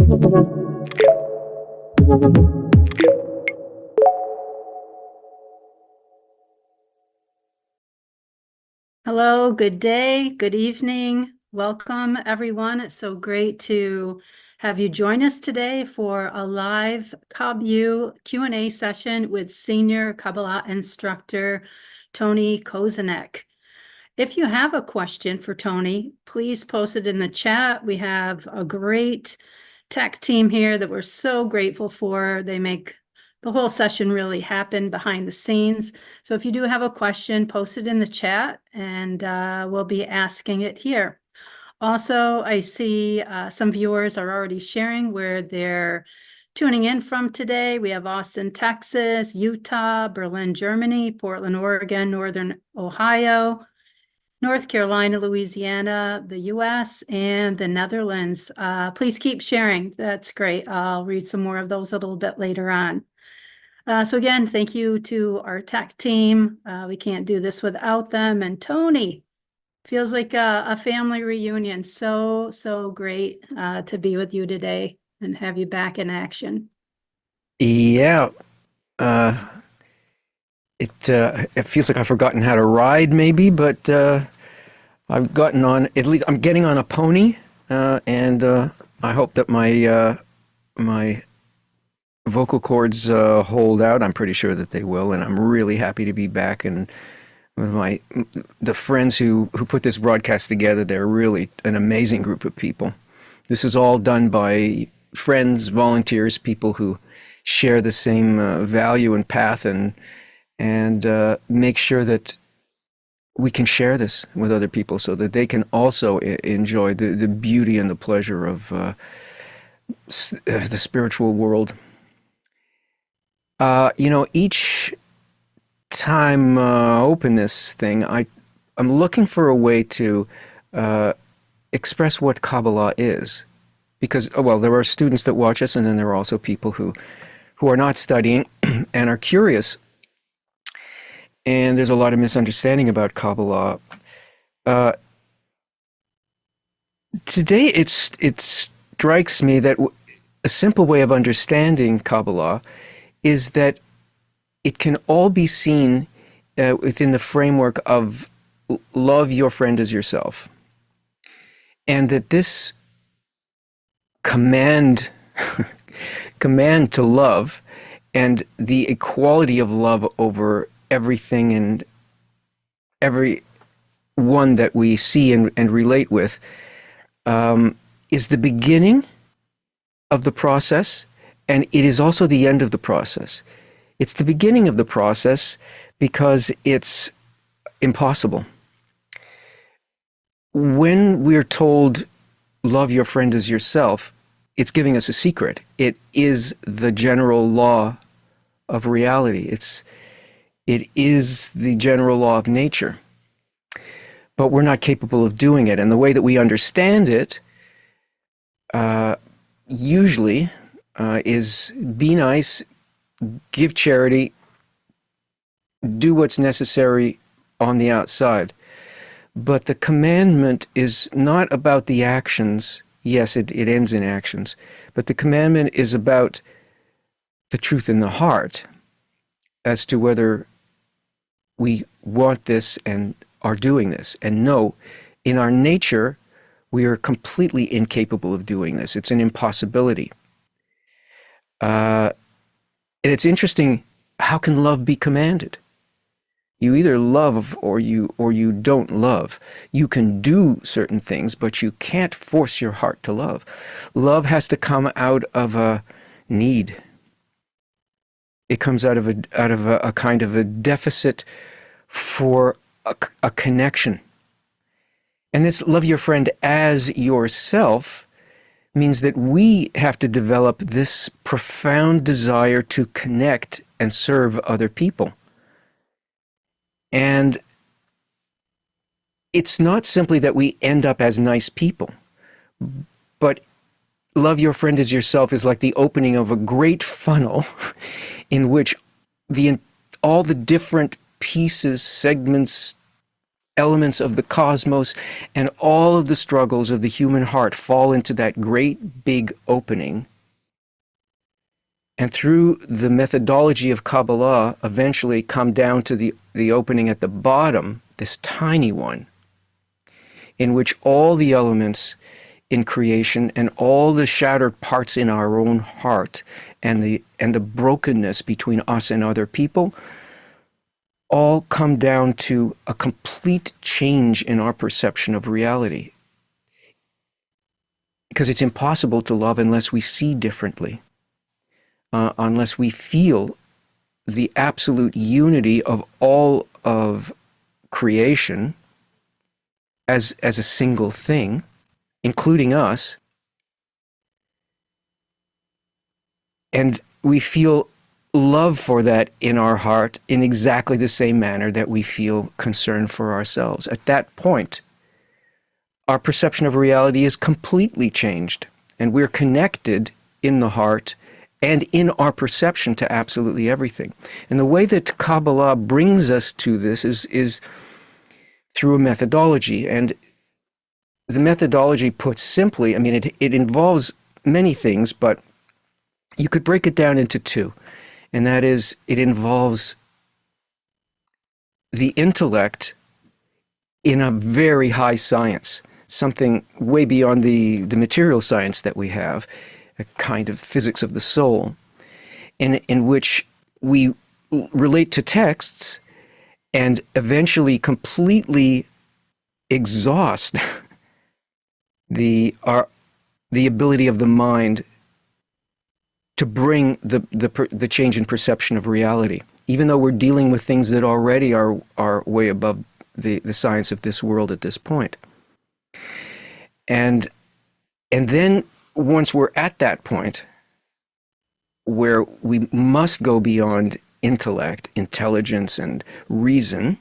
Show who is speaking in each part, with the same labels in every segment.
Speaker 1: Hello, good day, good evening. Welcome, everyone. It's so great to have you join us today for a live KabU Q&A session with Senior Kabbalah Instructor Tony Kosinec. If you have a question for Tony, please post it in the chat. We have a great tech team here that we're so grateful for. They make the whole session really happen behind the scenes. So if you do have a question, post it in the chat and we'll be asking it here. Also, I see some viewers are already sharing where they're tuning in from today. We have Austin, Texas, Utah, Berlin, Germany, Portland, Oregon, Northern Ohio, North Carolina, Louisiana, the US, and the Netherlands. Please keep sharing. That's great. I'll read some more of those a little bit later on. So again, thank you to our tech team. We can't do this without them. And Tony, feels like a family reunion. So great to be with you today and have you back in action.
Speaker 2: Yeah. It feels like I've forgotten how to ride maybe, but I've gotten on, at least I'm getting on a pony, and I hope that my vocal cords hold out. I'm pretty sure that they will, and I'm really happy to be back. And with the friends who put this broadcast together, they're really an amazing group of people. This is all done by friends, volunteers, people who share the same value and path, and make sure that we can share this with other people so that they can also enjoy the beauty and the pleasure of the spiritual world. Each time I open this thing, I'm looking for a way to express what Kabbalah is. Because, well, there are students that watch us, and then there are also people who are not studying and are curious. And there's a lot of misunderstanding about Kabbalah. Today, it strikes me that a simple way of understanding Kabbalah is that it can all be seen within the framework of love your friend as yourself. And that this command to love and the equality of love over everything and every one that we see and relate with is the beginning of the process, and it is also the end of the process. It's the beginning of the process because it's impossible. When we're told, love your friend as yourself, it's giving us a secret. It is the general law of reality. It is the general law of nature. But we're not capable of doing it. And the way that we understand it usually is be nice, give charity, do what's necessary on the outside. But the commandment is not about the actions. Yes, it ends in actions. But the commandment is about the truth in the heart as to whether we want this and are doing this. And no, in our nature, we are completely incapable of doing this. It's an impossibility. And it's interesting, how can love be commanded? You either love or you don't love. You can do certain things, but you can't force your heart to love. Love has to come out of a need. It comes out of a kind of a deficit for a connection. And this love your friend as yourself means that we have to develop this profound desire to connect and serve other people. And it's not simply that we end up as nice people, but love your friend as yourself is like the opening of a great funnel in which all the different pieces, segments, elements of the cosmos and all of the struggles of the human heart fall into that great big opening. And through the methodology of Kabbalah, eventually come down to the opening at the bottom, this tiny one, in which all the elements in creation and all the shattered parts in our own heart and the brokenness between us and other people all come down to a complete change in our perception of reality. Because it's impossible to love unless we see differently, unless we feel the absolute unity of all of creation as a single thing, including us, and we feel love for that in our heart in exactly the same manner that we feel concern for ourselves. At that point, our perception of reality is completely changed, and we're connected in the heart and in our perception to absolutely everything. And the way that Kabbalah brings us to this is through a methodology. And the methodology, put simply, I mean, it involves many things, but you could break it down into two. And that is, it involves the intellect in a very high science, something way beyond the material science that we have, a kind of physics of the soul, in which we relate to texts and eventually completely exhaust the ability of the mind to bring the change in perception of reality, even though we're dealing with things that already are way above the science of this world at this point. And then once we're at that point where we must go beyond intellect, intelligence, and reason,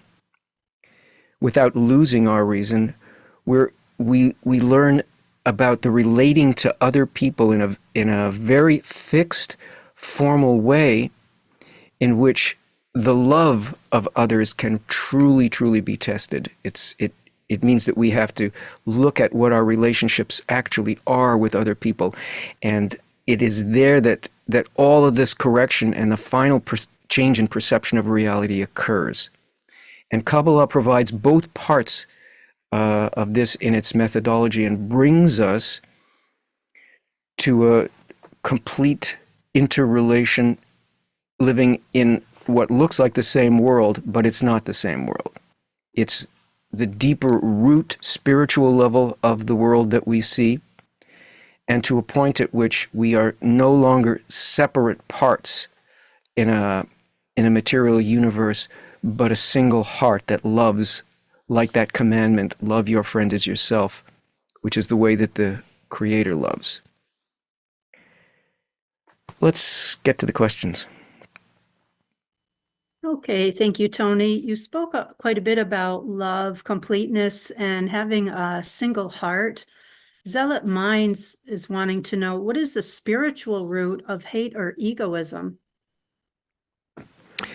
Speaker 2: without losing our reason, we learn about the relating to other people in a very fixed, formal way in which the love of others can truly, truly be tested. It means that we have to look at what our relationships actually are with other people. And it is there that all of this correction and the final change in perception of reality occurs. And Kabbalah provides both parts of this in its methodology and brings us to a complete interrelation, living in what looks like the same world, but it's not the same world. It's the deeper root spiritual level of the world that we see, and to a point at which we are no longer separate parts in a material universe, but a single heart that loves, like that commandment, love your friend as yourself, which is the way that the Creator loves. Let's get to the questions.
Speaker 1: Okay, thank you, Tony. You spoke quite a bit about love, completeness, and having a single heart. Zealot Minds is wanting to know, what is the spiritual root of hate or egoism?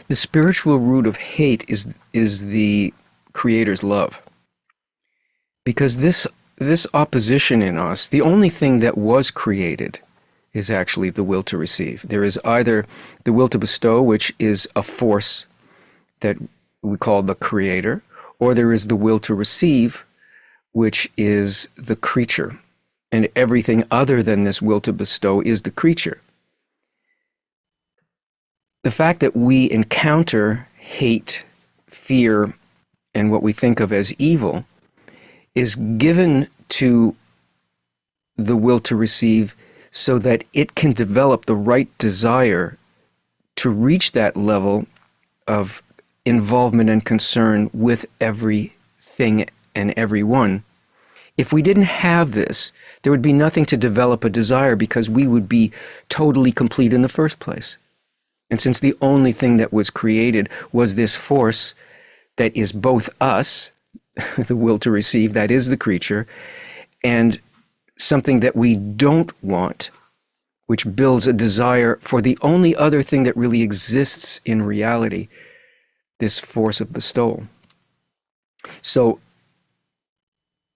Speaker 2: The spiritual root of hate is the Creator's love. Because this opposition in us, the only thing that was created is actually the will to receive. There is either the will to bestow, which is a force that we call the Creator, or there is the will to receive, which is the creature. And everything other than this will to bestow is the creature. The fact that we encounter hate, fear, and what we think of as evil is given to the will to receive so that it can develop the right desire to reach that level of involvement and concern with everything and everyone. If we didn't have this, there would be nothing to develop a desire, because we would be totally complete in the first place. And since the only thing that was created was this force that is both us, the will to receive, that is the creature, and something that we don't want, which builds a desire for the only other thing that really exists in reality, this force of bestowal. So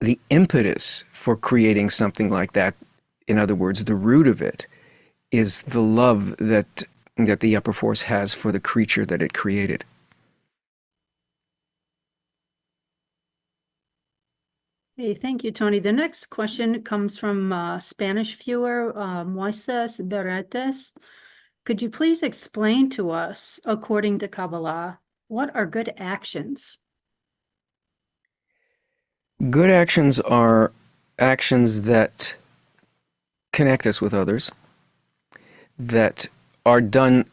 Speaker 2: the impetus for creating something like that, in other words, the root of it, is the love that the upper force has for the creature that it created.
Speaker 1: Hey, thank you, Tony. The next question comes from Spanish viewer Moises Beretes. Could you please explain to us, according to Kabbalah, what are good actions?
Speaker 2: Good actions are actions that connect us with others, that are done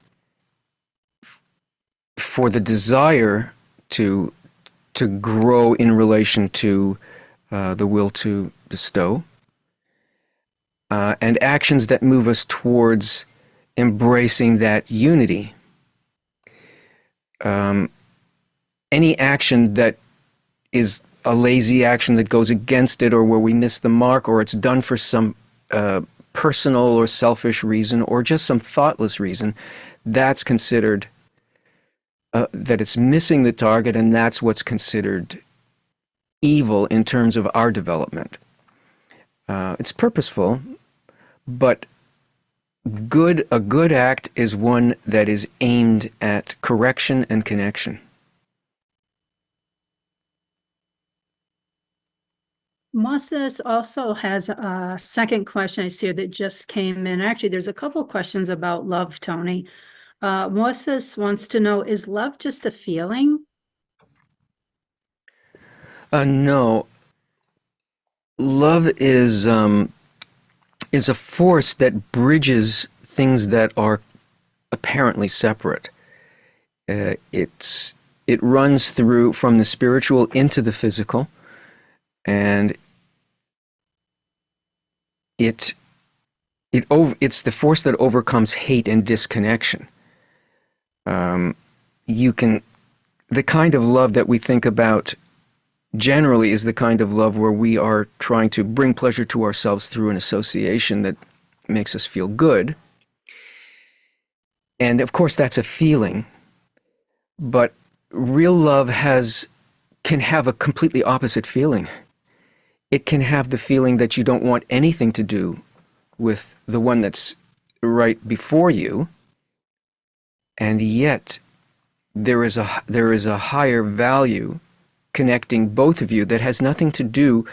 Speaker 2: for the desire to grow in relation to the will to bestow, and actions that move us towards embracing that unity. Any action that is a lazy action that goes against it, or where we miss the mark, or it's done for some personal or selfish reason, or just some thoughtless reason, that's considered that it's missing the target, and that's what's considered evil in terms of our development. It's purposeful, but a good act is one that is aimed at correction and connection.
Speaker 1: Moses also has a second question I see here that just came in. Actually, there's a couple questions about love, Tony. Moses wants to know, is love just a feeling?
Speaker 2: No. Love is a force that bridges things that are apparently separate. It runs through from the spiritual into the physical, and it's the force that overcomes hate and disconnection. The kind of love that we think about generally is the kind of love where we are trying to bring pleasure to ourselves through an association that makes us feel good. And of course, that's a feeling. But real love can have a completely opposite feeling. It can have the feeling that you don't want anything to do with the one that's right before you, and yet there is a higher value connecting both of you that has nothing to do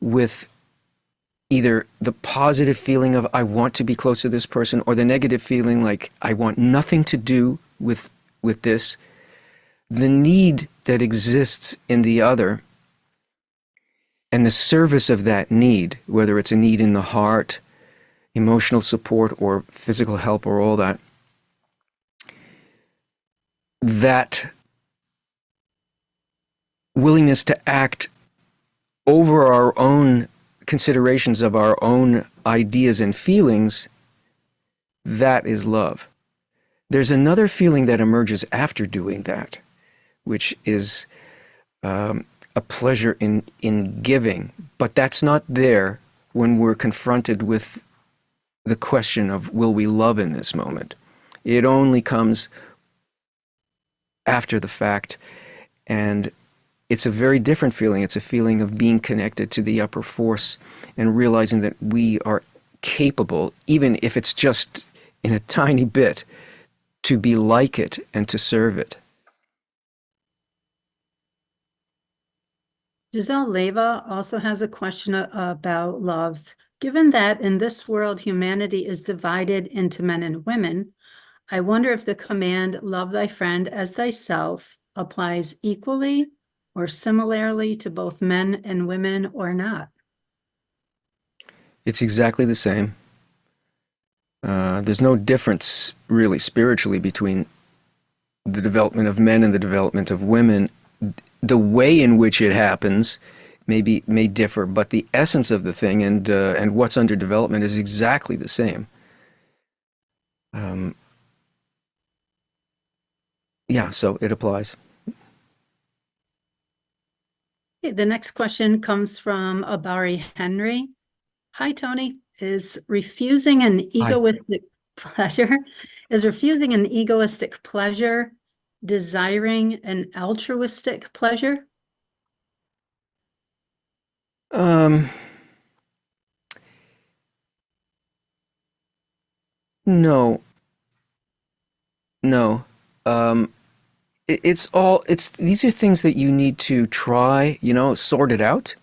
Speaker 2: with either the positive feeling of I want to be close to this person, or the negative feeling like I want nothing to do with this. The need that exists in the other and the service of that need, whether it's a need in the heart, emotional support, or physical help, or all that, that willingness to act over our own considerations of our own ideas and feelings, that is love. There's another feeling that emerges after doing that, which is a pleasure in giving, but that's not there when we're confronted with the question of will we love in this moment. It only comes after the fact, and it's a very different feeling. It's a feeling of being connected to the upper force and realizing that we are capable, even if it's just in a tiny bit, to be like it and to serve it.
Speaker 1: Giselle Leva also has a question about love. Given that in this world humanity is divided into men and women, I wonder if the command, love thy friend as thyself, applies equally or similarly to both men and women or not.
Speaker 2: It's exactly the same. There's no difference really spiritually between the development of men and the development of women. The way in which it happens may differ, but the essence of the thing and what's under development is exactly the same. Yeah, so it applies.
Speaker 1: Okay, the next question comes from Abari Henry. Hi, Tony. Is refusing an egoistic pleasure desiring an altruistic pleasure?
Speaker 2: Um, no, no. Um, these are things that you need to try, sort it out,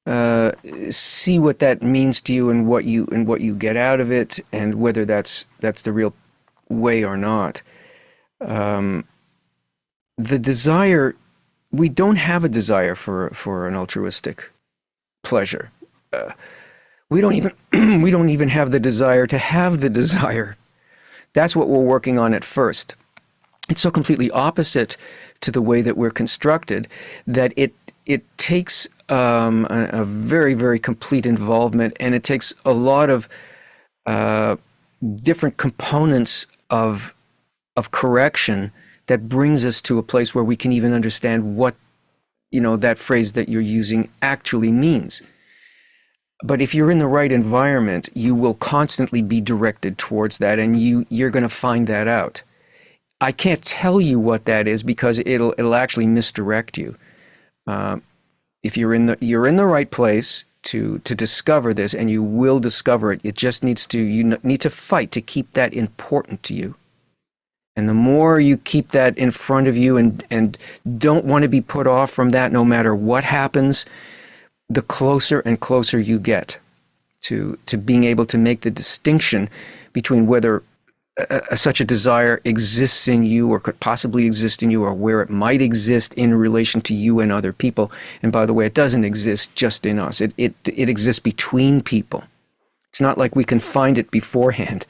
Speaker 2: uh, see what that means to you and what you get out of it, and whether that's the real way or not. Um, the desire, we don't have a desire for an altruistic pleasure. We don't even we don't even have the desire to have the desire. That's what we're working on at first. It's so completely opposite to the way that we're constructed that it takes a very, very complete involvement, and it takes a lot of uh, different components of correction that brings us to a place where we can even understand what that phrase that you're using actually means. But if you're in the right environment, you will constantly be directed towards that, and you're going to find that out. I can't tell you what that is because it'll actually misdirect you. Uh, if you're in the right place to discover this, and you will discover it. It just you need to fight to keep that important to you. And the more you keep that in front of you and don't want to be put off from that, no matter what happens, the closer and closer you get to being able to make the distinction between whether such a desire exists in you or could possibly exist in you, or where it might exist in relation to you and other people. And by the way, it doesn't exist just in us. It exists between people. It's not like we can find it beforehand.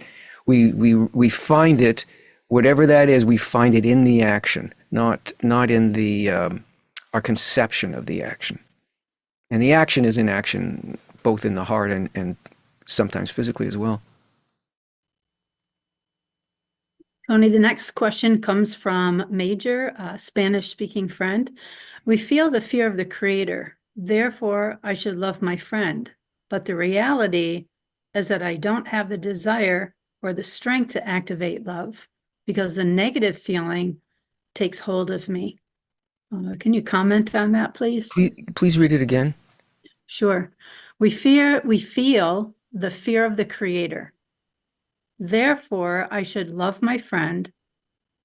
Speaker 2: We find it, whatever that is, we find it in the action, not in the our conception of the action. And the action is in action, both in the heart and sometimes physically as well.
Speaker 1: Tony, the next question comes from Major, a Spanish-speaking friend. We feel the fear of the Creator. Therefore, I should love my friend. But the reality is that I don't have the desire or the strength to activate love because the negative feeling takes hold of me. Can you comment on that, please?
Speaker 2: Please read it again.
Speaker 1: Sure. We feel the fear of the Creator. Therefore, I should love my friend,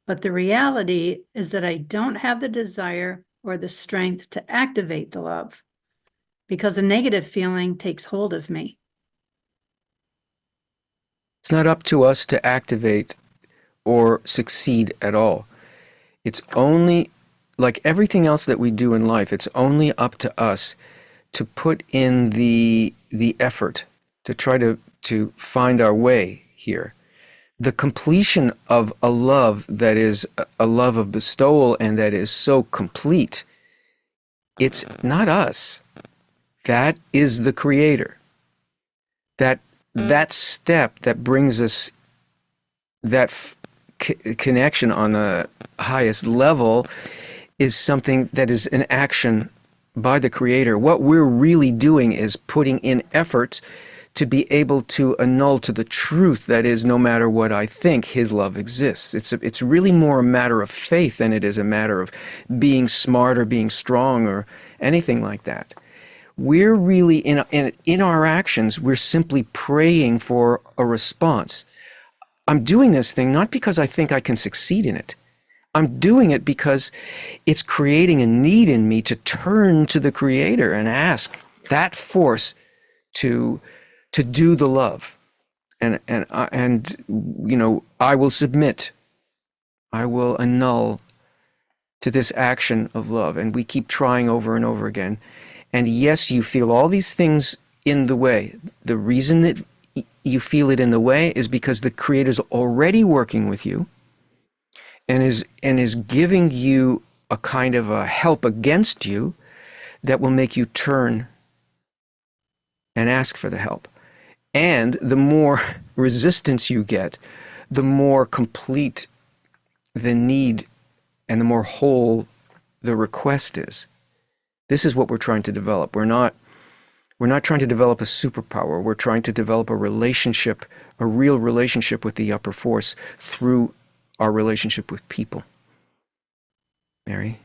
Speaker 1: but the reality is that I don't have the desire or the strength to activate the love because a negative feeling takes hold of me.
Speaker 2: It's not up to us to activate or succeed at all. It's only, like everything else that we do in life, it's only up to us to put in the effort to try to find our way here. The completion of a love that is a love of bestowal and that is so complete, it's not us. That is the Creator. That step that brings us that connection on the highest level is something that is an action by the Creator. What we're really doing is putting in efforts to be able to annul to the truth that is, no matter what I think, His love exists. It's really more a matter of faith than it is a matter of being smart or being strong or anything like that. We're really, in our actions, we're simply praying for a response. I'm doing this thing not because I think I can succeed in it. I'm doing it because it's creating a need in me to turn to the Creator and ask that force to do the love, and I will submit, I will annul to this action of love, and we keep trying over and over again. And yes, you feel all these things in the way. The reason that you feel it in the way is because the Creator's already working with you, and is giving you a kind of a help against you that will make you turn and ask for the help. And the more resistance you get, the more complete the need and the more whole the request is. This is what we're trying to develop. We're not trying to develop a superpower. We're trying to develop a relationship, a real relationship with the upper force through our relationship with people. Mary?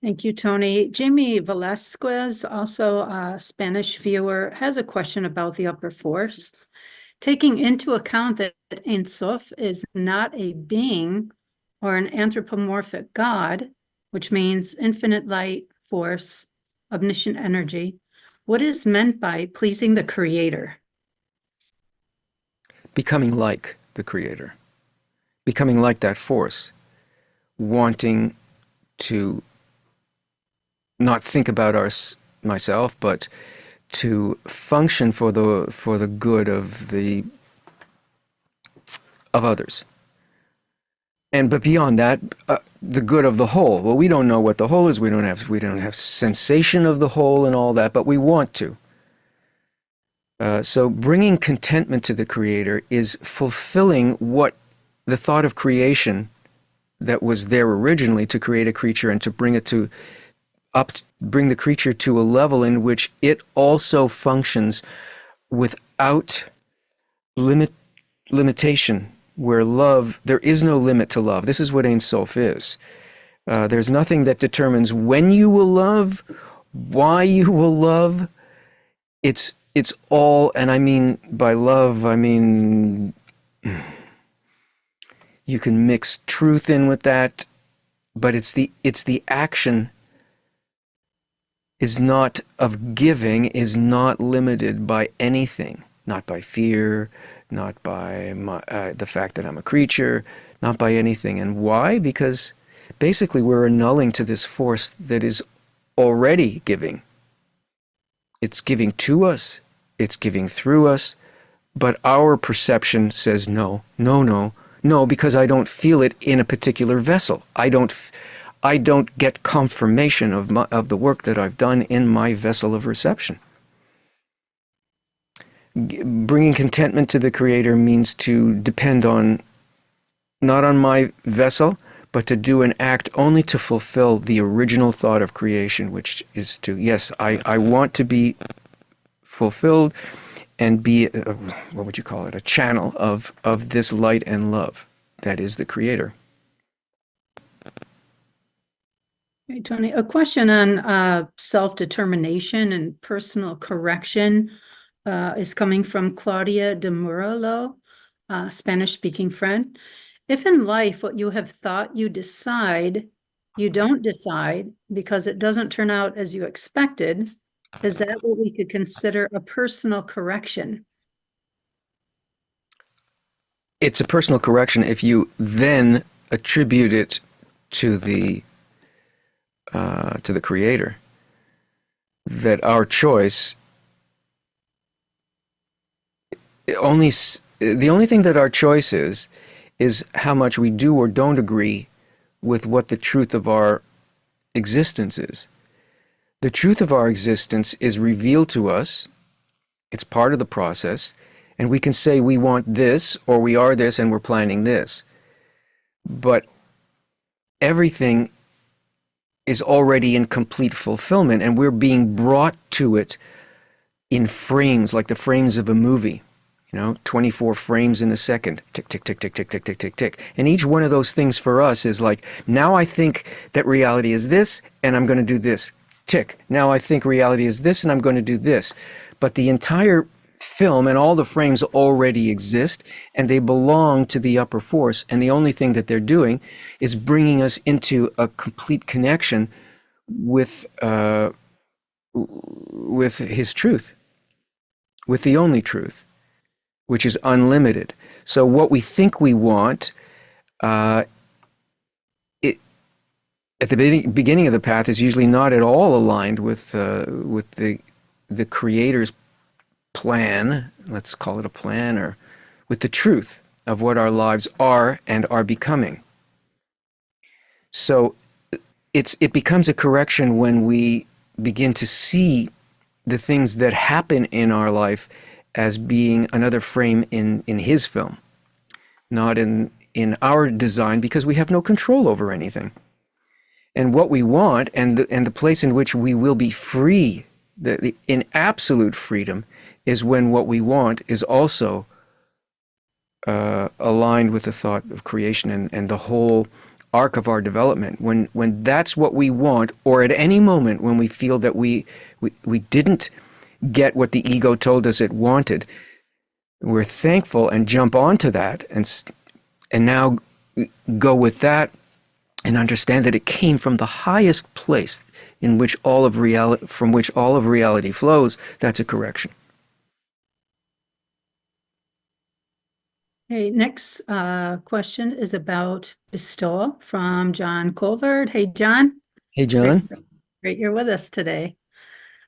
Speaker 1: Thank you, Tony. Jamie Velasquez, also a Spanish viewer, has a question about the upper force. Taking into account that Ein Sof is not a being or an anthropomorphic God, which means infinite light, force, omniscient energy, what is meant by pleasing the Creator?
Speaker 2: Becoming like the Creator, becoming like that force, wanting to not think about myself, but to function for the good of others. But beyond that, the good of the whole. Well, we don't know what the whole is. We don't have sensation of the whole and all that, but we want to. So bringing contentment to the Creator is fulfilling what the thought of creation that was there originally, to create a creature and to bring it to bring the creature to a level in which it also functions without limitation, where love, there is no limit to love. This is what Ein Sof is. There's nothing that determines when you will love, why you will love. It's all, and I mean by love, I mean you can mix truth in with that, but it's the action is not of giving, is not limited by anything, not by fear, not by the fact that I'm a creature, not by anything. And why? Because basically we're annulling to this force that is already giving. It's giving to us, it's giving through us, but our perception says no, no, no, no, because I don't feel it in a particular vessel. I don't get confirmation of the work that I've done in my vessel of reception. Bringing contentment to the Creator means to depend on, not on my vessel, but to do an act only to fulfill the original thought of creation, which is to, yes, I want to be fulfilled and be, what would you call it, a channel of this light and love that is the Creator.
Speaker 1: Hey, Tony, a question on self-determination and personal correction is coming from Claudia de Murillo, Spanish-speaking friend. If in life what you have thought you decide, you don't decide because it doesn't turn out as you expected, is that what we could consider a personal correction?
Speaker 2: It's a personal correction if you then attribute it to the Creator. That our choice, the only thing that our choice is how much we do or don't agree with what the truth of our existence is. The truth of our existence is revealed to us. It's part of the process. And we can say we want this, or we are this, and we're planning this. But everything is already in complete fulfillment, and we're being brought to it in frames, like the frames of a movie. 24 frames in a second. Tick, tick, tick, tick, tick, tick, tick, tick, tick. And each one of those things for us is like, now I think that reality is this, and I'm going to do this. Tick. Now I think reality is this, and I'm going to do this. But the entire film and all the frames already exist, and they belong to the upper force, and the only thing that they're doing is bringing us into a complete connection with his truth, with the only truth, which is unlimited. So what we think we want, at the beginning of the path, is usually not at all aligned with the Creator's plan, let's call it a plan, or with the truth of what our lives are and are becoming. So it becomes a correction when we begin to see the things that happen in our life as being another frame in his film, not in our design, because we have no control over anything. And what we want, and the place in which we will be free, in absolute freedom, is when what we want is also aligned with the thought of creation and the whole arc of our development, when that's what we want, or at any moment when we feel that we didn't get what the ego told us it wanted, we're thankful and jump onto that and now go with that and understand that it came from the highest place in which from which all of reality flows. That's a correction.
Speaker 1: Okay, next question is about bestowal from John Colvard. Hey, John.
Speaker 2: Hey, John.
Speaker 1: Great you're with us today.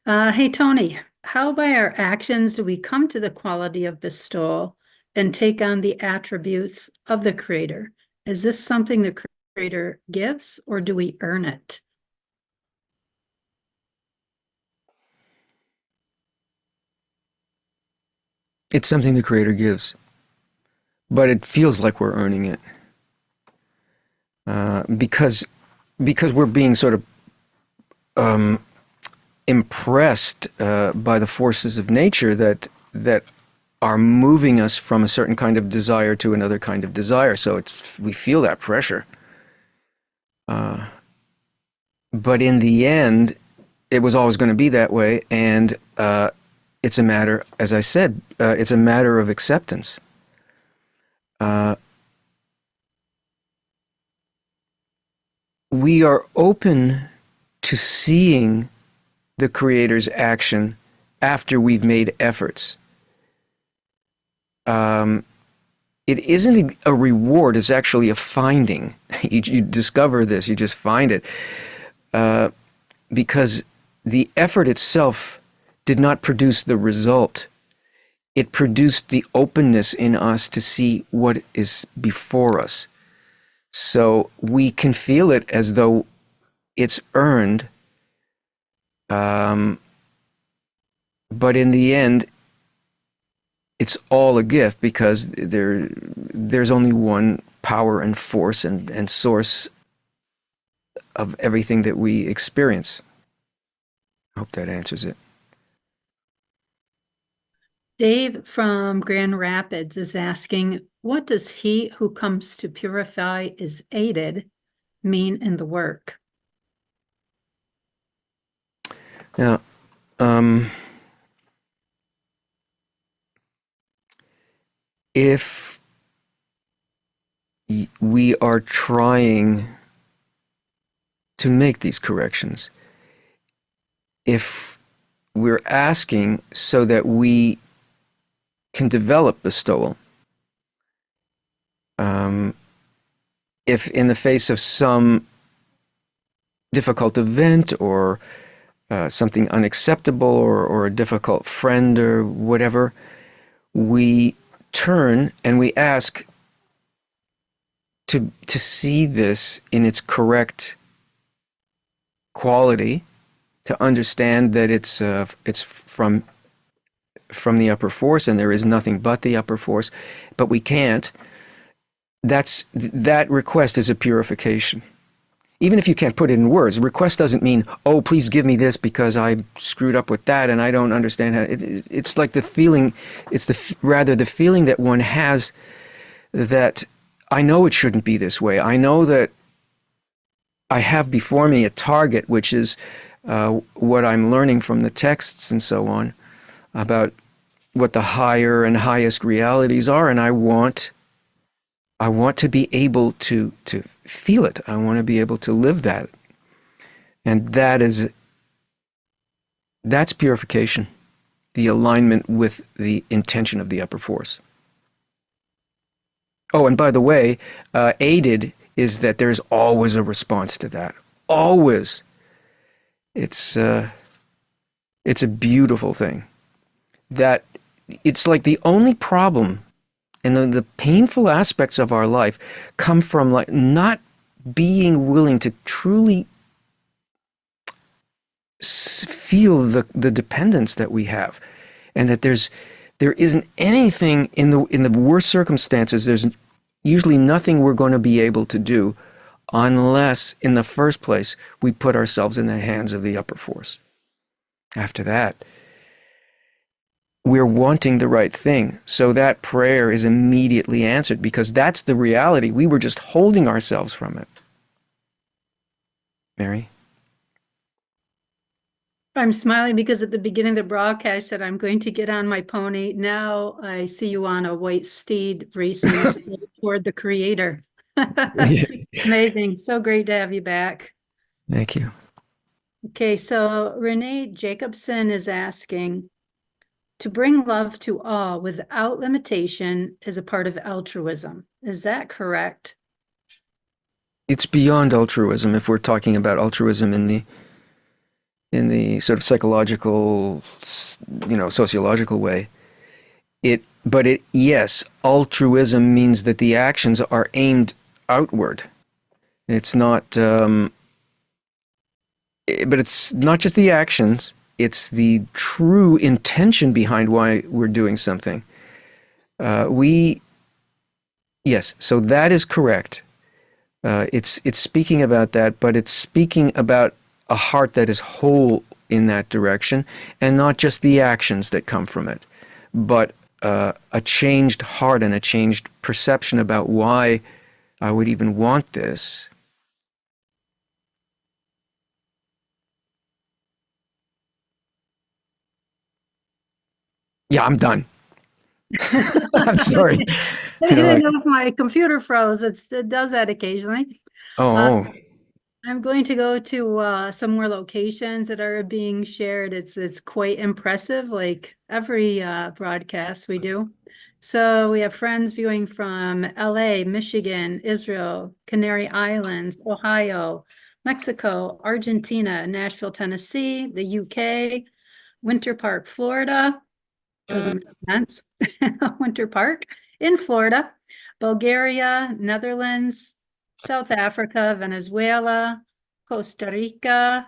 Speaker 1: Hey, Tony, how by our actions do we come to the quality of bestowal and take on the attributes of the Creator? Is this something the Creator gives, or do we earn it?
Speaker 2: It's something the Creator gives, but it feels like we're earning it because we're being sort of impressed by the forces of nature that are moving us from a certain kind of desire to another kind of desire. So we feel that pressure. But in the end, it was always going to be that way, and it's a matter, as I said, it's a matter of acceptance. We are open to seeing the Creator's action after we've made efforts. It isn't a reward, it's actually a finding. You discover this, you just find it. Because the effort itself did not produce the result. It produced the openness in us to see what is before us. So we can feel it as though it's earned, but in the end, it's all a gift because there's only one power and force and source of everything that we experience. I hope that answers it.
Speaker 1: Dave from Grand Rapids is asking, what does he who comes to purify is aided mean in the work?
Speaker 2: Now, if we are trying to make these corrections, if we're asking so that we can develop bestowal, if in the face of some difficult event or something unacceptable or a difficult friend or whatever, we turn and we ask to see this in its correct quality, to understand that it's from the upper force and there is nothing but the upper force, but we can't. That request is a purification. Even if you can't put it in words, request doesn't mean, oh, please give me this because I screwed up with that and I don't understand how. It's like the feeling, rather the feeling that one has that I know it shouldn't be this way. I know that I have before me a target, which is what I'm learning from the texts and so on about what the higher and highest realities are, and I want to be able to feel it. I want to be able to live that. And that's purification, the alignment with the intention of the upper force. Oh, and by the way, aided is that there's always a response to that. Always. It's a beautiful thing. That it's like the only problem and the painful aspects of our life come from like not being willing to truly feel the dependence that we have, and that there isn't anything in the worst circumstances. There's usually nothing we're going to be able to do unless, in the first place, we put ourselves in the hands of the upper force. After that, we're wanting the right thing. So that prayer is immediately answered because that's the reality. We were just holding ourselves from it. Mary?
Speaker 1: I'm smiling because at the beginning of the broadcast I said, I'm going to get on my pony. Now I see you on a white steed racing toward the creator. Amazing. So great to have you back.
Speaker 2: Thank you.
Speaker 1: Okay, so Renee Jacobson is asking, to bring love to all without limitation is a part of altruism. Is that correct?
Speaker 2: It's beyond altruism if we're talking about altruism in the sort of psychological, sociological way. Yes, altruism means that the actions are aimed outward. It's not, but it's not just the actions, it's the true intention behind why we're doing something. Yes, so that is correct. It's speaking about that, but it's speaking about a heart that is whole in that direction, and not just the actions that come from it, but a changed heart and a changed perception about why I would even want this. Yeah, I'm done. I'm sorry.
Speaker 1: I didn't know if my computer froze. It does that occasionally.
Speaker 2: Oh.
Speaker 1: I'm going to go to some more locations that are being shared. It's quite impressive, like every broadcast we do. So we have friends viewing from LA, Michigan, Israel, Canary Islands, Ohio, Mexico, Argentina, Nashville, Tennessee, the UK, Winter Park, Florida. Doesn't make sense. Winter Park in Florida, Bulgaria, Netherlands, South Africa, Venezuela, Costa Rica,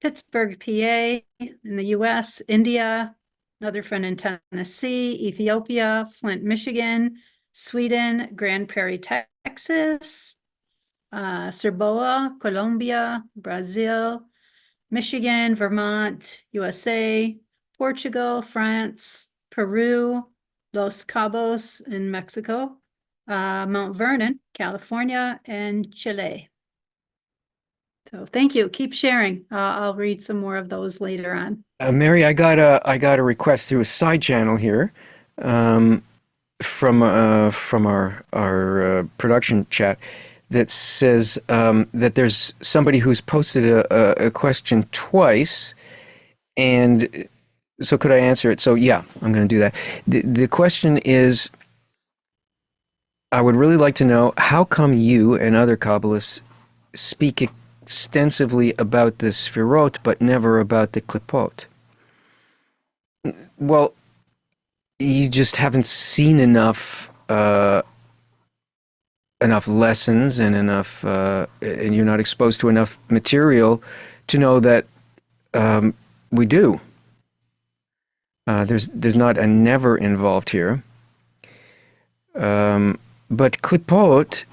Speaker 1: Pittsburgh, PA, in the US, India, another friend in Tennessee, Ethiopia, Flint, Michigan, Sweden, Grand Prairie, Texas, Serboa, Colombia, Brazil, Michigan, Vermont, USA, Portugal, France, Peru, Los Cabos in Mexico, Mount Vernon, California, and Chile. So thank you. Keep sharing. I'll read some more of those later on.
Speaker 2: Mary, I got a request through a side channel here from our production chat that says that there's somebody who's posted a question twice, and so could I answer it? So yeah, I'm going to do that. The question is, I would really like to know, how come you and other Kabbalists speak extensively about the Seirot but never about the Klipot? Well, you just haven't seen enough lessons and and you're not exposed to enough material to know that we do. There's not a never involved here. But Klipot,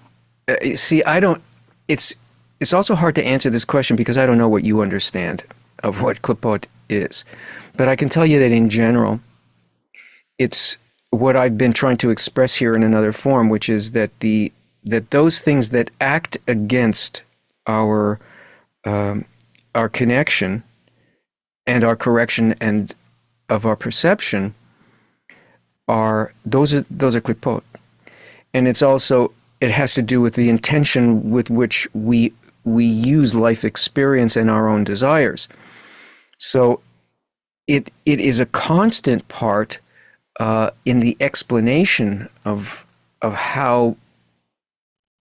Speaker 2: see, I don't. It's also hard to answer this question because I don't know what you understand of what Klipot is. But I can tell you that in general, it's what I've been trying to express here in another form, which is that those things that act against our connection and our correction and of our perception are Klipot. And it has to do with the intention with which we use life experience and our own desires. So it is a constant part in the explanation of how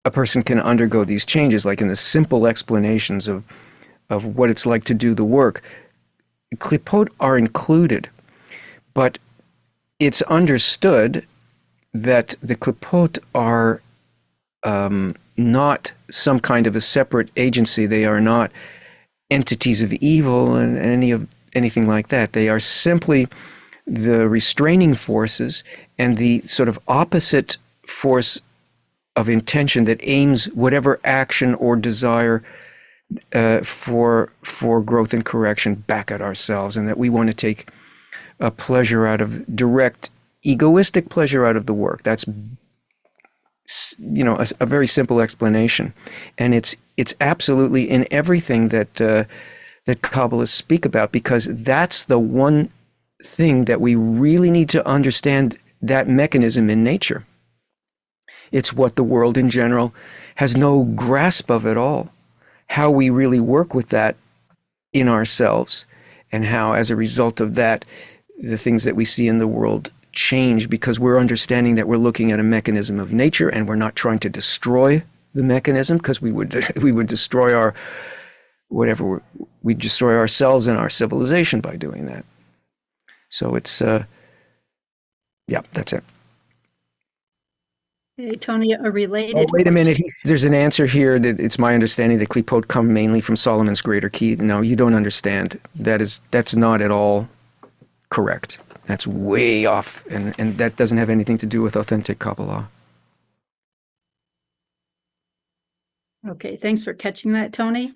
Speaker 2: a person can undergo these changes, like in the simple explanations of what it's like to do the work. Klipot are included, but it's understood that the Klipot are not some kind of a separate agency. They are not entities of evil and anything like that. They are simply the restraining forces and the sort of opposite force of intention that aims whatever action or desire for growth and correction back at ourselves, and that we want to take a direct egoistic pleasure out of the work. That's a very simple explanation, and it's absolutely in everything that Kabbalists speak about, because that's the one thing that we really need to understand, that mechanism in nature. It's what the world in general has no grasp of at all. How we really work with that in ourselves, and how, as a result of that, the things that we see in the world change, because we're understanding that we're looking at a mechanism of nature, and we're not trying to destroy the mechanism, because we would destroy our we destroy ourselves and our civilization by doing that. So it's that's it.
Speaker 1: Hey, Tony, a related
Speaker 2: Oh, wait a minute.
Speaker 1: question.
Speaker 2: There's an answer here that it's my understanding that Klipot come mainly from Solomon's Greater Key. No, you don't understand. That's not at all correct. That's way off, and that doesn't have anything to do with authentic Kabbalah.
Speaker 1: Okay, thanks for catching that, Tony.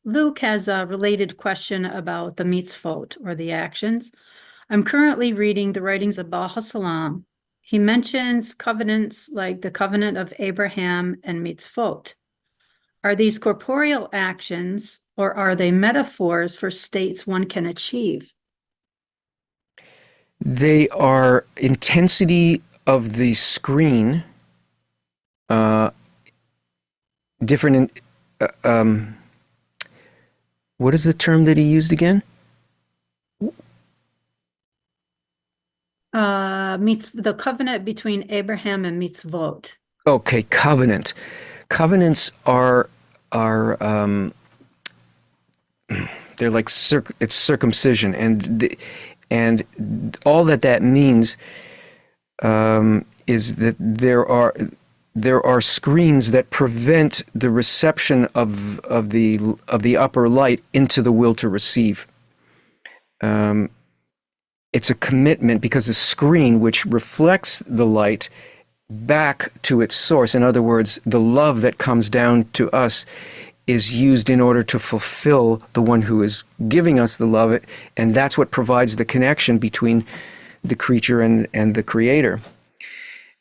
Speaker 1: Luke has a related question about the mitzvot, or the actions. I'm currently reading the writings of Baal HaSalam. He mentions covenants like the covenant of Abraham and mitzvot. Are these corporeal actions, or are they metaphors for states one can achieve?
Speaker 2: They are intensity of the screen, different. What is the term that he used again?
Speaker 1: The covenant between Abraham and mitzvot.
Speaker 2: Okay, covenant. Covenants are they're like it's circumcision, and all that means is that there are screens that prevent the reception of the upper light into the will to receive. It's a commitment, because the screen, which reflects the light back to its source, in other words, the love that comes down to us, is used in order to fulfill the one who is giving us the love, and that's what provides the connection between the creature and the creator.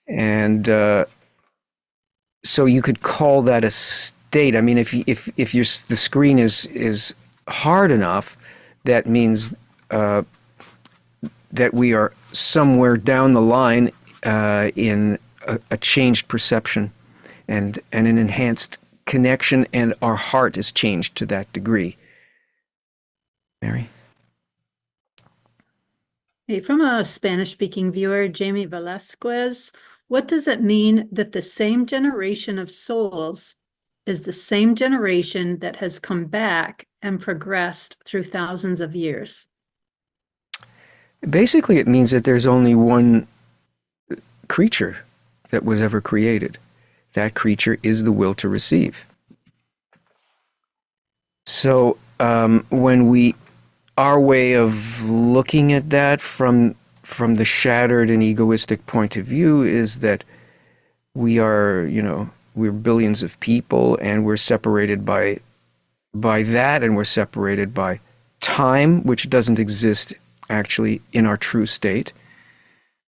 Speaker 2: And so you could call that a state. I mean, if the screen is hard enough, that means that we are somewhere down the line in a changed perception and an enhanced connection, and our heart is changed to that degree. Mary?
Speaker 1: Hey, from a Spanish-speaking viewer, Jamie Velasquez, what does it mean that the same generation of souls is the same generation that has come back and progressed through thousands of years?
Speaker 2: Basically, it means that there's only one creature that was ever created. That creature is the will to receive. So when our way of looking at that from the shattered and egoistic point of view is that we're billions of people, and we're separated by that, and we're separated by time, which doesn't exist actually in our true state,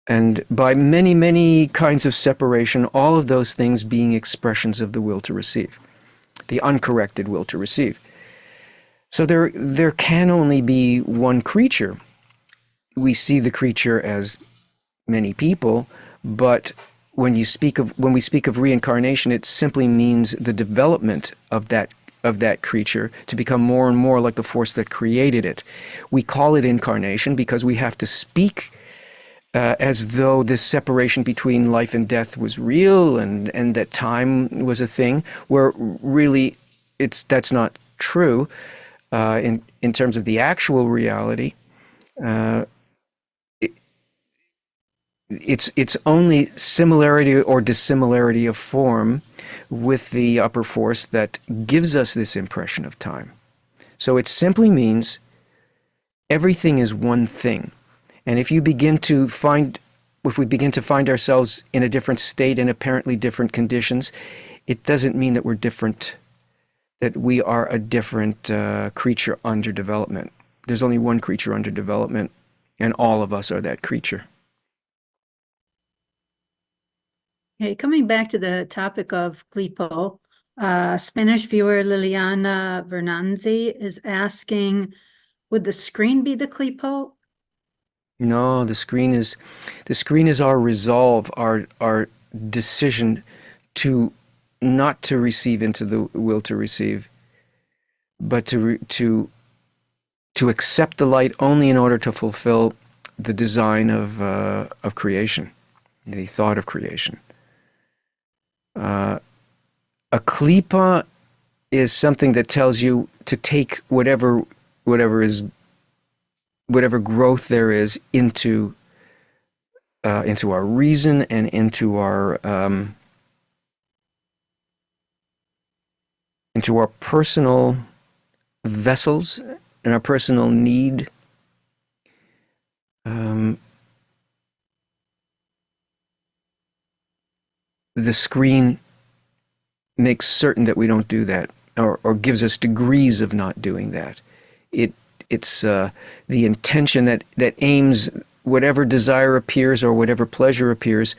Speaker 2: and by many, many kinds of separation, all of those things being expressions of the will to receive, the uncorrected will to receive. So there can only be one creature. We see the creature as many people, but when we speak of reincarnation, it simply means the development of that creature to become more and more like the force that created it. We call it incarnation because we have to speak as though this separation between life and death was real, and that time was a thing, where really that's not true. In terms of the actual reality, it's only similarity or dissimilarity of form with the upper force that gives us this impression of time. So it simply means everything is one thing. And if we begin to find ourselves in a different state in apparently different conditions, it doesn't mean that we're different, that we are a different creature under development. There's only one creature under development, and all of us are that creature.
Speaker 1: Okay, coming back to the topic of Klipot, Spanish viewer Liliana Vernanzi is asking, would the screen be the Klipot?
Speaker 2: No, the screen is our resolve, our decision to not to receive into the will to receive, but to accept the light only in order to fulfill the design of creation, the thought of creation. A klipa is something that tells you to take whatever growth there is into our reason and into our personal vessels and our personal need. The screen makes certain that we don't do that, or gives us degrees of not doing that. It's the intention that aims whatever desire appears or whatever pleasure appears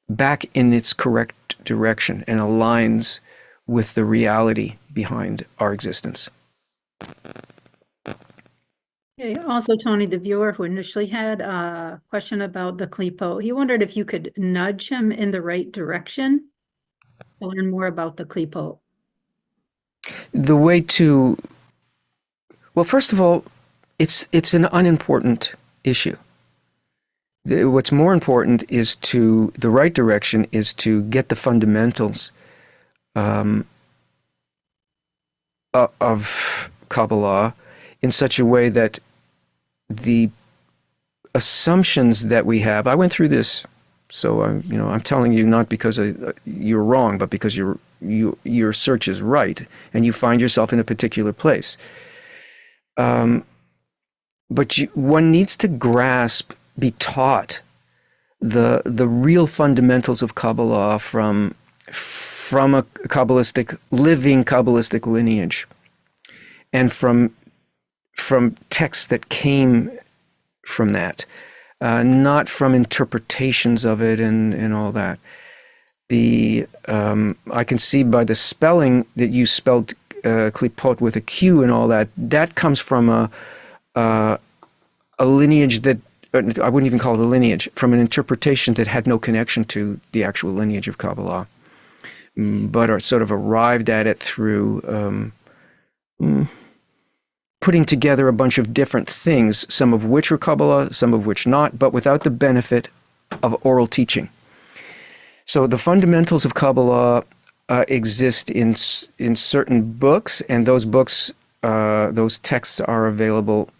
Speaker 2: back in its correct direction and aligns with the reality behind our existence.
Speaker 1: Okay, also, Tony, the viewer who initially had a question about the Klipot, he wondered if you could nudge him in the right direction to learn more about the Klipot.
Speaker 2: The way to, well, first of all, it's an unimportant issue. What's more important is the right direction is to get the fundamentals of Kabbalah in such a way that the assumptions that we have, I went through this, so I'm telling you not because you're wrong, but because your search is right and you find yourself in a particular place. But one needs to grasp, be taught the real fundamentals of Kabbalah from a living Kabbalistic lineage, and from texts that came from that, not from interpretations of it and all that. I can see by the spelling that you spelled Klipot with a Q and all that. That comes from a lineage that, I wouldn't even call it a lineage, from an interpretation that had no connection to the actual lineage of Kabbalah, but are sort of arrived at it through putting together a bunch of different things, some of which are Kabbalah, some of which not, but without the benefit of oral teaching. So the fundamentals of Kabbalah exist in certain books, and those books, those texts are available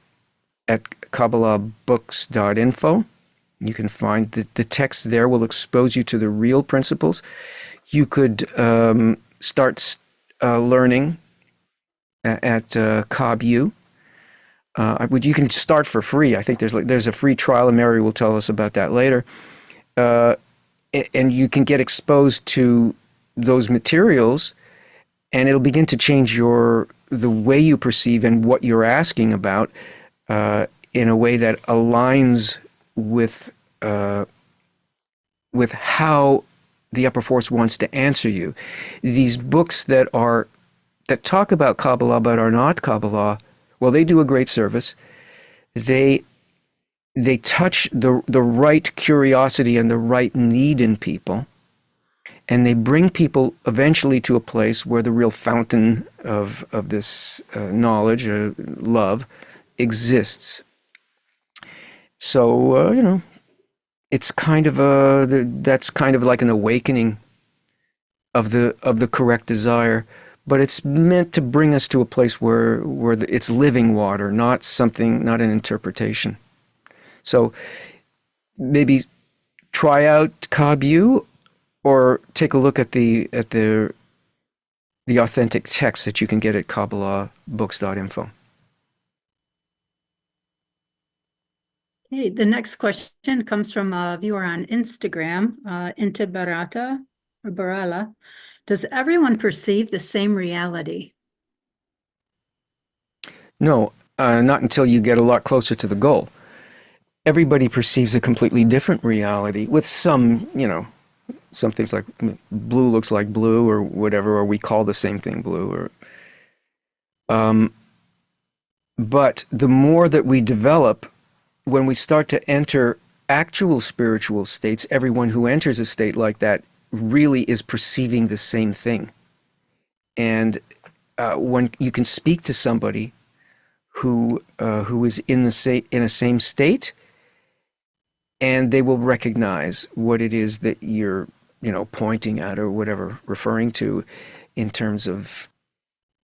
Speaker 2: at KabbalahBooks.info. You can find the text there will expose you to the real principles. You could start learning at KabU. You can start for free. I think there's a free trial, and Mary will tell us about that later. And you can get exposed to those materials, and it'll begin to change the way you perceive and what you're asking about in a way that aligns with how the upper force wants to answer you. These books that talk about Kabbalah but are not Kabbalah, well, they do a great service. They touch the right curiosity and the right need in people, and they bring people eventually to a place where the real fountain of this knowledge, love, exists. So it's kind of that's kind of like an awakening of the correct desire, but it's meant to bring us to a place where it's living water, not an interpretation. So maybe try out KabU, or take a look at the authentic text that you can get at KabbalahBooks.info.
Speaker 1: Okay, the next question comes from a viewer on Instagram, Inte Barata or Barala. Does everyone perceive the same reality?
Speaker 2: No, not until you get a lot closer to the goal. Everybody perceives a completely different reality with some, some things like blue looks like blue or whatever, or we call the same thing blue. But the more that we develop, when we start to enter actual spiritual states, everyone who enters a state like that really is perceiving the same thing. And when you can speak to somebody who is in a same state, and they will recognize what it is that you're, pointing at or whatever, referring to in terms of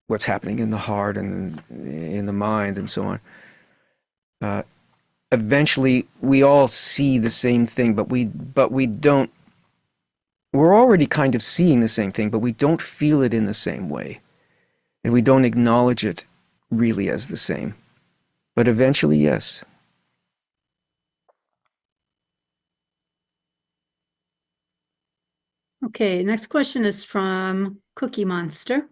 Speaker 2: what's happening in the heart and in the mind and so on. Eventually, we all see the same thing, but we don't. We're already kind of seeing the same thing, but we don't feel it in the same way, and we don't acknowledge it really as the same. But eventually, yes.
Speaker 1: Okay, next question is from Cookie Monster.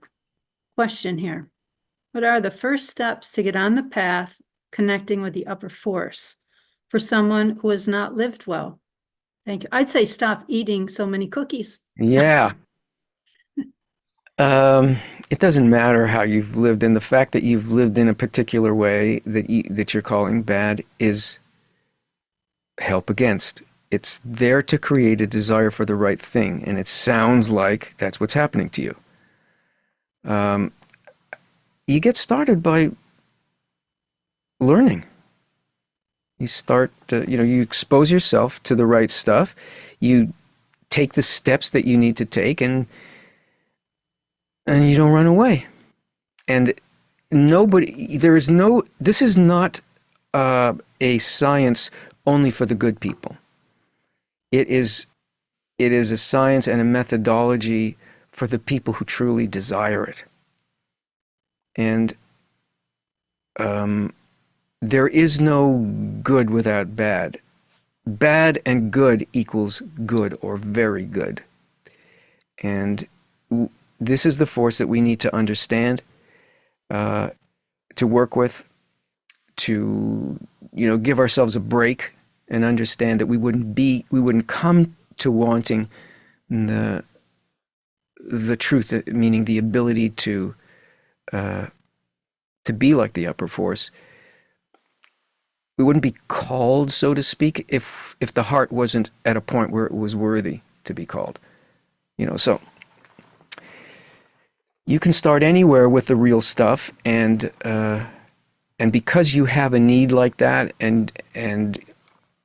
Speaker 1: Question here. What are the first steps to get on the path connecting with the upper force for someone who has not lived well? Thank you. I'd say stop eating so many cookies.
Speaker 2: Yeah. It doesn't matter how you've lived, and the fact that you've lived in a particular way that you're calling bad is help against. It's there to create a desire for the right thing, and it sounds like that's what's happening to you. You get started by learning. You start, you expose yourself to the right stuff. You take the steps that you need to take, and you don't run away. And this is not a science only for the good people. It is a science and a methodology for the people who truly desire it. And there is no good without bad. Bad and good equals good or very good. And this is the force that we need to understand, to work with, to give ourselves a break and understand that we wouldn't come to wanting the truth, meaning the ability to be like the upper force. We wouldn't be called, so to speak, if the heart wasn't at a point where it was worthy to be called. So you can start anywhere with the real stuff, and because you have a need like that and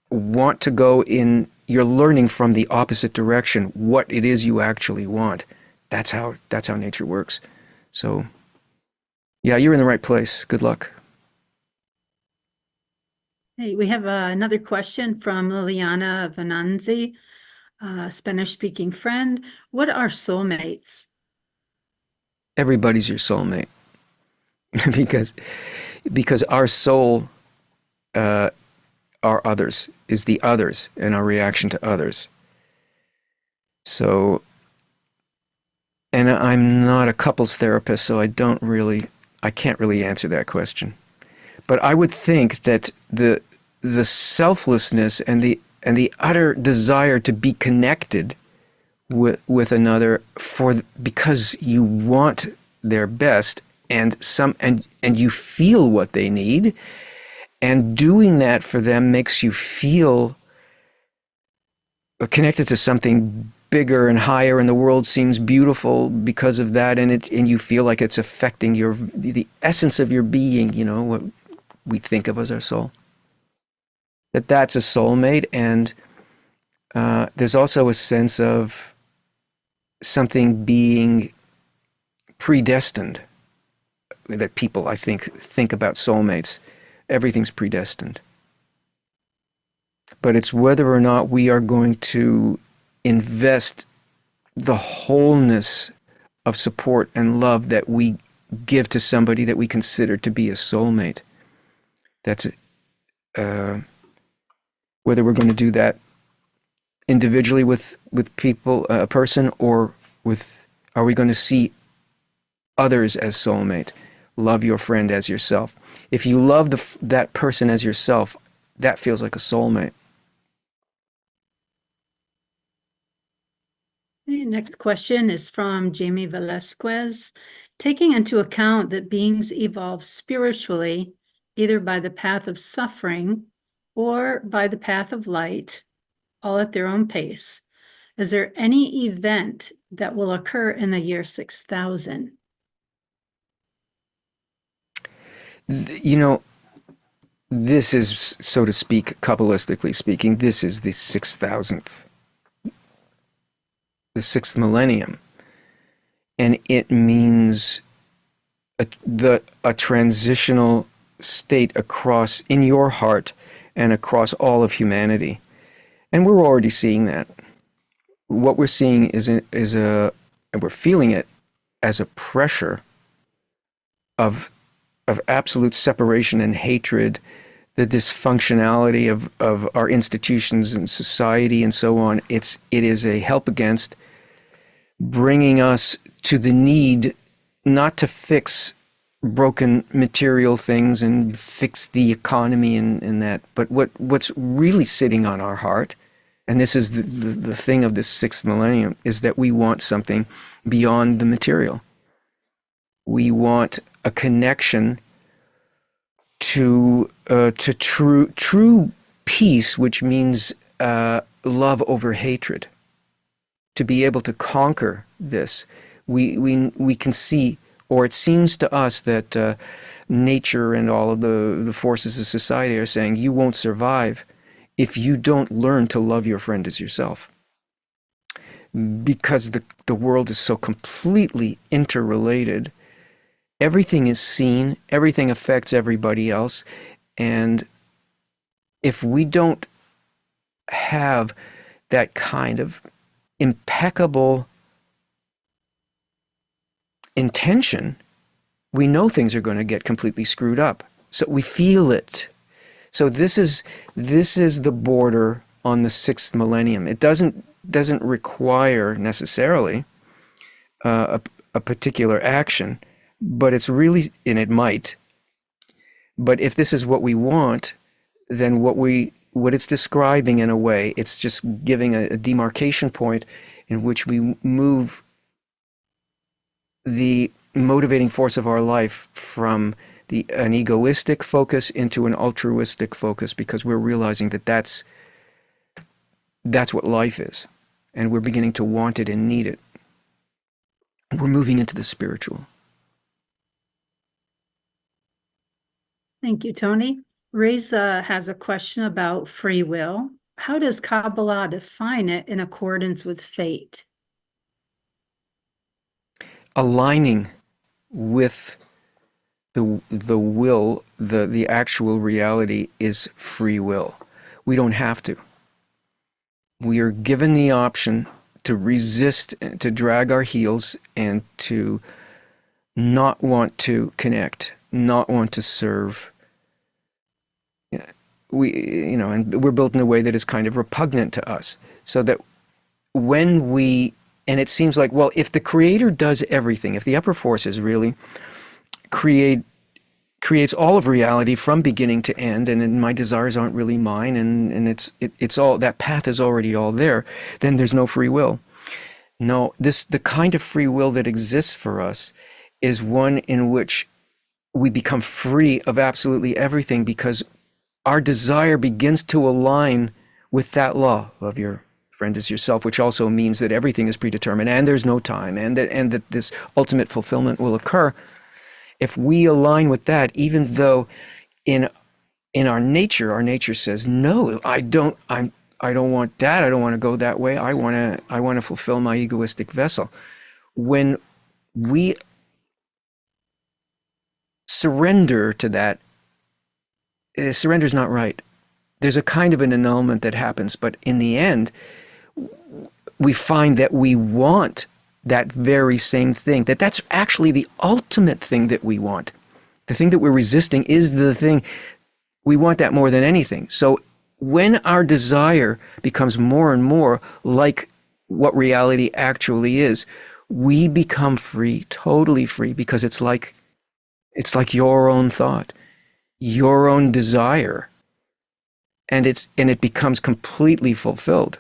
Speaker 2: want to go in, you're learning from the opposite direction what it is you actually want. That's how nature works. So yeah, you're in the right place. Good luck.
Speaker 1: Hey, we have another question from Liliana Venanzi, Spanish-speaking friend. What are soulmates?
Speaker 2: Everybody's your soulmate. because our soul are others, is the others, and our reaction to others. So, and I'm not a couples therapist, so I can't really answer that question. But I would think that the selflessness and the utter desire to be connected with another because you want their best and you feel what they need, and doing that for them makes you feel connected to something bigger and higher, and the world seems beautiful because of that, and you feel like it's affecting the essence of your being, what we think of as our soul. That's a soulmate. And there's also a sense of something being predestined, that people, I think about soulmates. Everything's predestined. But it's whether or not we are going to invest the wholeness of support and love that we give to somebody that we consider to be a soulmate. That's whether we're going to do that individually with people, a person, or are we going to see others as soulmate? Love your friend as yourself. If you love that person as yourself, that feels like a soulmate.
Speaker 1: Okay, next question is from Jamie Velasquez. Taking into account that beings evolve spiritually, either by the path of suffering or by the path of light, all at their own pace, is there any event that will occur in the year 6000?
Speaker 2: You know, this is, so to speak, Kabbalistically speaking, this is the 6000th, the sixth millennium. And it means a transitional state across, in your heart and across all of humanity. And we're already seeing that. What we're seeing and we're feeling it as a pressure of absolute separation and hatred, the dysfunctionality of our institutions and society and so on. It is a help against bringing us to the need not to fix broken material things and fix the economy and that, but what's really sitting on our heart, and this is the thing of this sixth millennium, is that we want something beyond the material. We want a connection to true peace, which means love over hatred. To be able to conquer this, we can see, or it seems to us that nature and all of the forces of society are saying you won't survive if you don't learn to love your friend as yourself. Because the world is so completely interrelated. Everything is seen, everything affects everybody else, and if we don't have that kind of impeccable intention, we know things are going to get completely screwed up. So we feel it. So this is the border on the sixth millennium. It doesn't require necessarily a particular action, but it's really, and it might. But if this is what we want, then what it's describing in a way, it's just giving a demarcation point in which we move the motivating force of our life from an egoistic focus into an altruistic focus, because we're realizing that that's what life is, and we're beginning to want it and need it. We're moving into the spiritual.
Speaker 1: Thank you, Tony. Reza has a question about free will. How does Kabbalah define it in accordance with fate?
Speaker 2: Aligning with the will, the actual reality is free will. We don't have to. We are given the option to resist, to drag our heels, and to not want to connect, not want to serve. And we're built in a way that is kind of repugnant to us. So that when and it seems like, well, if the Creator does everything, if the upper forces really creates all of reality from beginning to end, and my desires aren't really mine, and it's all, that path is already all there, then there's no free will. No, the kind of free will that exists for us is one in which we become free of absolutely everything, because our desire begins to align with that law of your friend as yourself, which also means that everything is predetermined and there's no time, and that this ultimate fulfillment will occur. If we align with that, even though in our nature says, no, I don't want that. I don't want to go that way. I want to fulfill my egoistic vessel. When we surrender to that, surrender is not right. There's a kind of an annulment that happens, but in the end, we find that we want that very same thing, that's actually the ultimate thing that we want. The thing that we're resisting is the thing. We want that more than anything. So when our desire becomes more and more like what reality actually is, we become free, totally free, because it's like your own thought, your own desire, and it becomes completely fulfilled.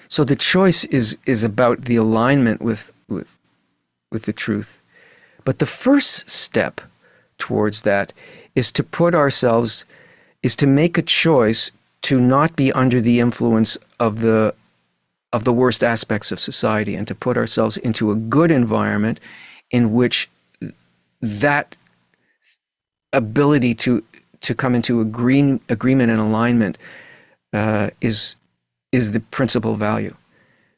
Speaker 2: So the choice is about the alignment with the truth. But the first step towards that is to put ourselves, is to make a choice to not be under the influence of the worst aspects of society, and to put ourselves into a good environment in which that ability to come into agreement and alignment is the principal value.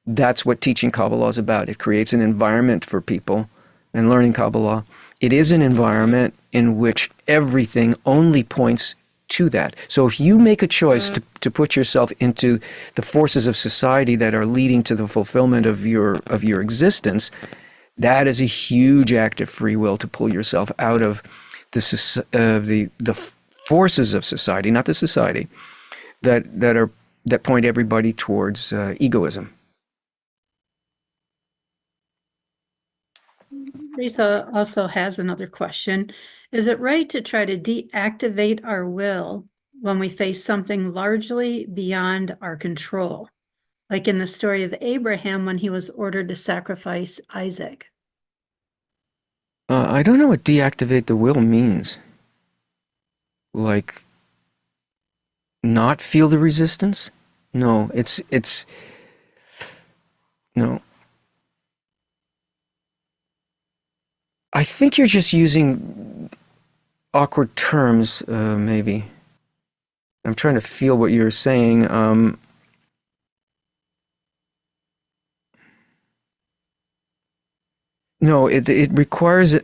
Speaker 2: That's what teaching Kabbalah is about. It creates an environment for people, and learning Kabbalah, it is an environment in which everything only points to that. So if you make a choice to put yourself into the forces of society that are leading to the fulfillment of your existence, that is a huge act of free will to pull yourself out of the forces of society, not the society, that point everybody towards egoism.
Speaker 1: Lisa also has another question. Is it right to try to deactivate our will when we face something largely beyond our control? Like in the story of Abraham when he was ordered to sacrifice Isaac.
Speaker 2: I don't know what deactivate the will means. Like, not feel the resistance? No, it's no. I think you're just using awkward terms, maybe. I'm trying to feel what you're saying. No, it requires,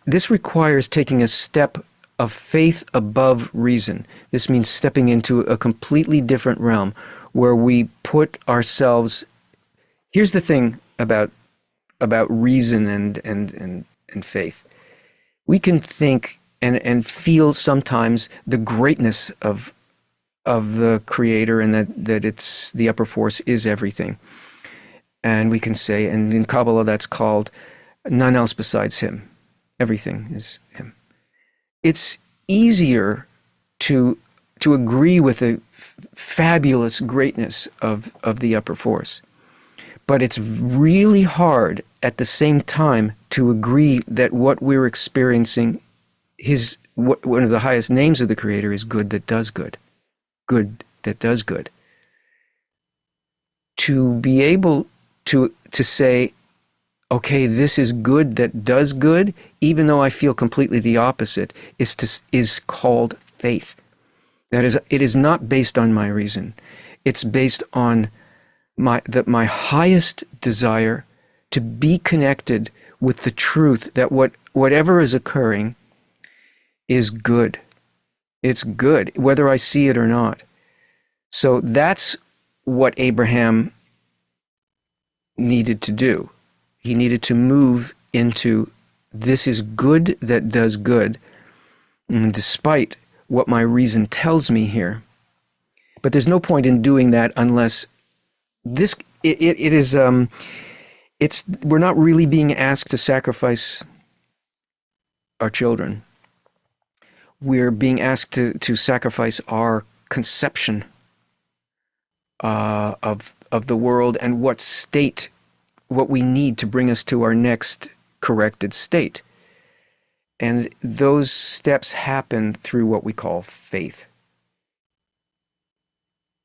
Speaker 2: this requires taking a step of faith above reason. This means stepping into a completely different realm where we put ourselves. Here's the thing about reason and faith. We can think and feel sometimes the greatness of the Creator, and that it's the upper force is everything. And we can say, and in Kabbalah that's called none else besides Him. Everything is Him. It's easier to agree with the fabulous greatness of the upper force. But it's really hard at the same time to agree that what we're experiencing, one of the highest names of the Creator is good that does good. Good that does good. To be able to say, okay, this is good that does good, even though I feel completely the opposite, is called faith. That is, it is not based on my reason. It's based on my highest desire to be connected with the truth that whatever is occurring is good. It's good, whether I see it or not. So that's what Abraham needed to do. He needed to move into this is good that does good, despite what my reason tells me here. But there's no point in doing that unless we're not really being asked to sacrifice our children. We're being asked to sacrifice our conception of the world and what we need to bring us to our next corrected state. And those steps happen through what we call faith.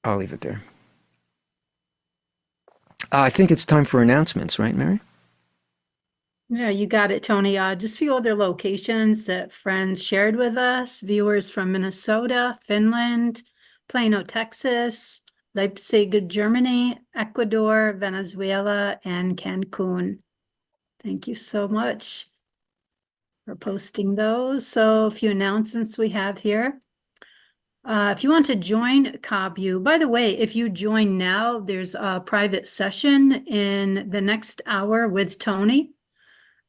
Speaker 2: I'll leave it there. I think it's time for announcements, right, Mary?
Speaker 1: Yeah, you got it, Tony. Just a few other locations that friends shared with us. Viewers from Minnesota, Finland, Plano, Texas, Leipzig, Germany, Ecuador, Venezuela, and Cancun. Thank you so much for posting those. So a few announcements we have here. If you want to join KabU, by the way, if you join now, there's a private session in the next hour with Tony.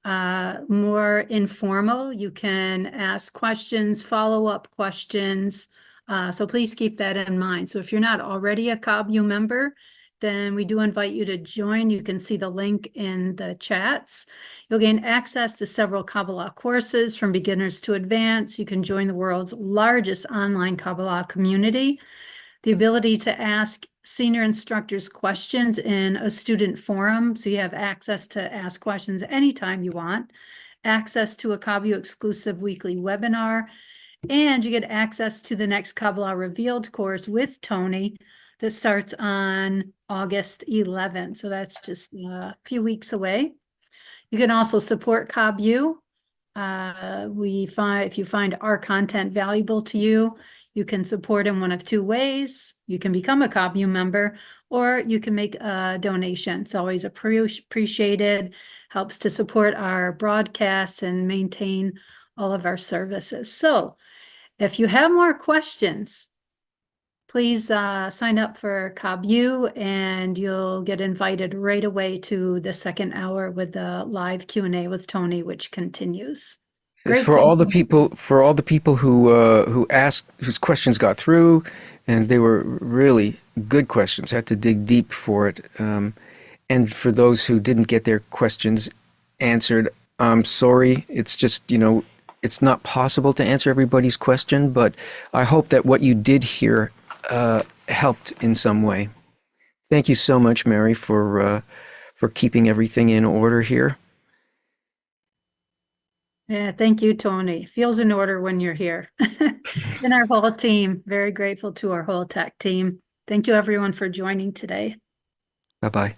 Speaker 1: More informal, you can ask questions, follow-up questions. So please keep that in mind. So if you're not already a KabU member, then we do invite you to join. You can see the link in the chats. You'll gain access to several Kabbalah courses from beginners to advanced. You can join the world's largest online Kabbalah community. The ability to ask senior instructors' questions in a student forum, so you have access to ask questions anytime you want, access to a KabU exclusive weekly webinar, and you get access to the next Kabbalah Revealed course with Tony that starts on August 11th. So that's just a few weeks away. You can also support KabU. If you find our content valuable to you, you can support in one of two ways. You can become a KabU member, or you can make a donation. It's always appreciated, helps to support our broadcasts and maintain all of our services. So if you have more questions, please sign up for KabU, and you'll get invited right away to the second hour with the live Q&A with Tony, which continues.
Speaker 2: For all the people who asked, whose questions got through, and they were really good questions. Had to dig deep for it. And for those who didn't get their questions answered, I'm sorry. It's just, it's not possible to answer everybody's question, but I hope that what you did hear helped in some way. Thank you so much, Mary, for keeping everything in order here.
Speaker 1: Yeah, thank you, Tony. Feels in order when you're here. And our whole team, very grateful to our whole tech team. Thank you, everyone, for joining today.
Speaker 2: Bye-bye.